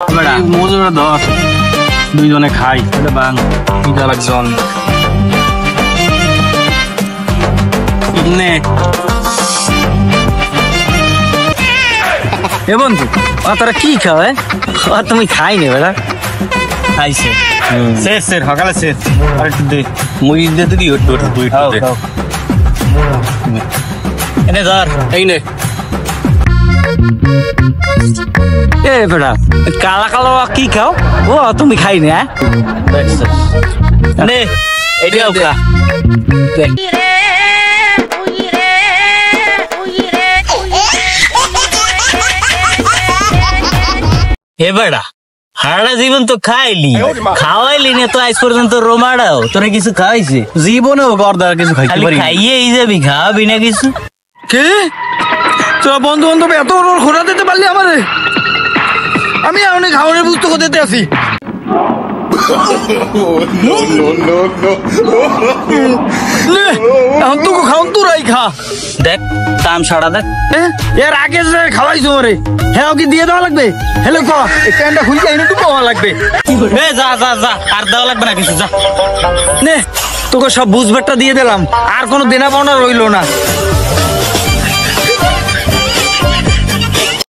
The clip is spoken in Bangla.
মজুরা ধর দুইজনে খাই বাং মিঠা লাগছে অনেক নে এ বন্ধু তোরা কি খাওয়া তুমি খাই নে বেড়া খাইছে শেষ শেষ সকালে শেষ আর একটু দে মুই দে দিদি একটু দুই এনে ধর এই নে এ বেড়া কালা কালো কি খাও ও তুমি খাই না নে এইটাও খা এ বেড়া সারা জীবন তো খাইলি খাওয়াইলি না তো আজ পর্যন্ত রোমাড়াও তোরা কিছু খাওয়াইছে জীবনেও গর্দার কিছু খাইতে পারি খাইয়ে এই যাবি খাওয়াবি না কিছু কে তোরা বন্ধু বান্ধব এত খোঁড়া দিতে পারলি আমারে আমি অনেক খাওয়ানোর পুস্তক দিতে আসি এখন তোকে খাওন তোরাই খা দেখ কাম সারা দেখ এর আগে যে খাওয়াইছো রে হ্যাঁ কি দিয়ে দেওয়া লাগবে হ্যালো ক ক্যানটা খুলতে এনে তো পাওয়া লাগবে এ যা যা যা আর দেওয়া লাগবে না কিছু যা নে তোকে সব বুঝবারটা দিয়ে দিলাম আর কোনো দেনা পাওনা রইলো না